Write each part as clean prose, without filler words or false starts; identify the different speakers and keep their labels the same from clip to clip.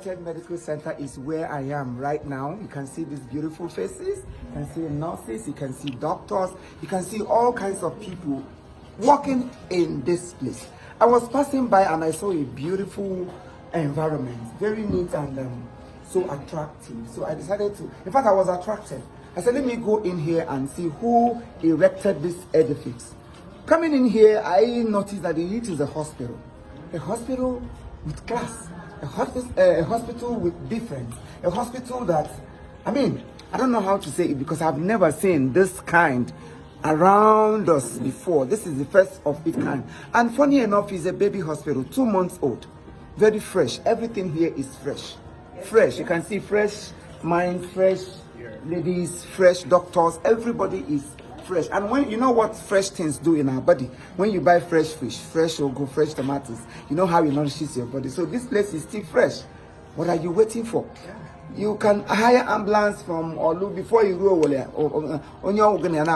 Speaker 1: United Medical Center is where I am right now. You can see these beautiful faces. You can see nurses. You can see doctors. You can see all kinds of people working in this place. I was passing by and I saw a beautiful environment, very neat and so attractive. So I decided to, in fact, I was attracted. I said, let me go in here and see who erected this edifice. Coming in here, I noticed that it is a hospital with class, a hospital with difference, a hospital that, I mean, I don't know how to say it because I've never seen this kind around us before. This is the first of its kind. And funny enough, it's a baby hospital, 2 months old, very fresh. Everything here is fresh. Fresh, you can see fresh minds, fresh ladies, fresh doctors, everybody is fresh. And when you know what fresh things do in our body, when you buy fresh fish, fresh ugu, fresh tomatoes, you know how it nourishes your body. So this place is still fresh. What are you waiting for? You can hire ambulance from Olu before you go on your organization.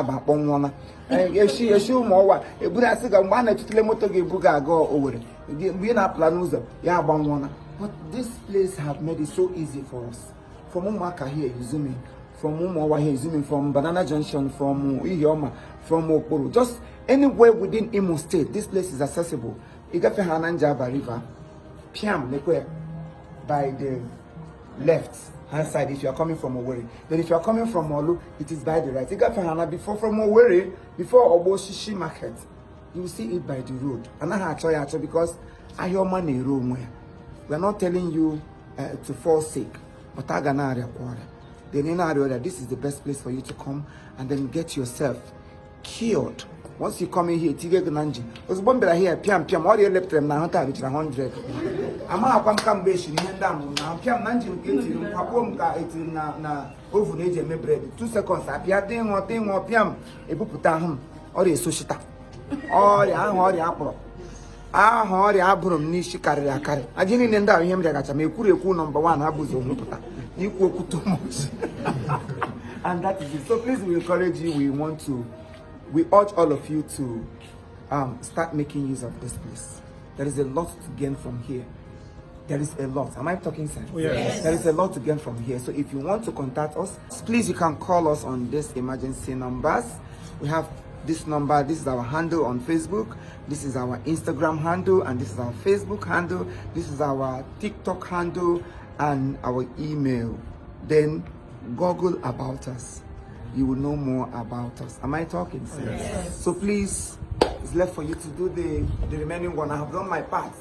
Speaker 1: But this place have made it so easy for us. From Umaka here, you zoom in. From Umawa here, you zoom in. From Banana Junction, from Ihioma, from Okoro. Just anywhere within Imo State, this place is accessible. Igafe Hananjaba River, Piam, Lekwe, by the left hand side if you are coming from Owerri. Then if you are coming from Olu, it is by the right. Igafe Hana before from Owerri, before Oboshishi Market, you will see it by the road. And I have because I hear money room. We are not telling you to fall sick, but then that this is the best place for you to come and then get yourself cured. Once you come in here, Tige Gnanji. Was bomber here, Piam Piam, all your left them now, 100. I'm come bashing hand down now. Piam Nanji getting Papumka eating na over age me bread. 2 seconds, I piating or thing or Piam, a puputahum, or a sushita. Oh, yeah, apple. Ah, hori abrum ni shikari akari. Ajini nenda him regacha me kure ku number 1 abuzo nuputa. You ku too much. And that is it. So please, we encourage you. We urge all of you to start making use of this place. There is a lot to gain from here. There is a lot. Am I talking sense? Yes. There is a lot to gain from here. So if you want to contact us, please you can call us on this emergency numbers. We have this number. This is our handle on Facebook. This is our Instagram handle, and this is our Facebook handle. This is our TikTok handle and our email. Then Google about us. You will know more about us. Am I talking? Yes. So please, it's left for you to do the remaining one. I have done my part.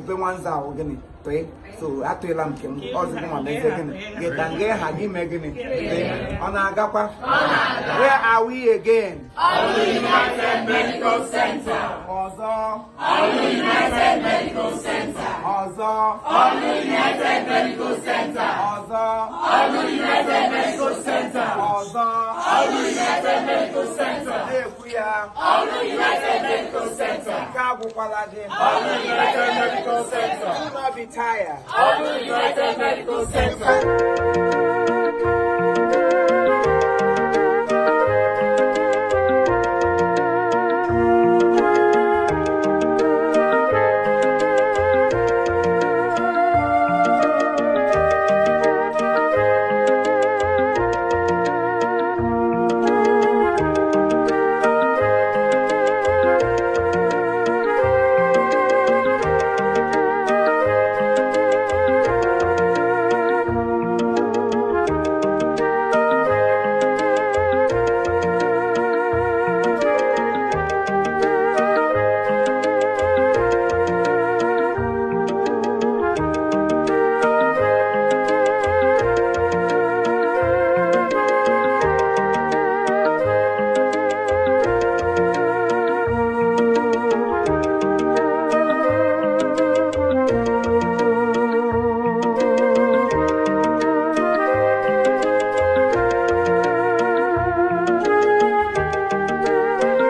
Speaker 1: The ones are going to pray. So I tell them, where are we again?
Speaker 2: Olu United Medical Center. Olu United Medical Center. Olu United Medical Center. Olu United Medical Center. Olu United Medical Center. Olu United Medical Center. Olu United Medical Center.
Speaker 1: Do not be tired.
Speaker 2: Olu United Medical Center.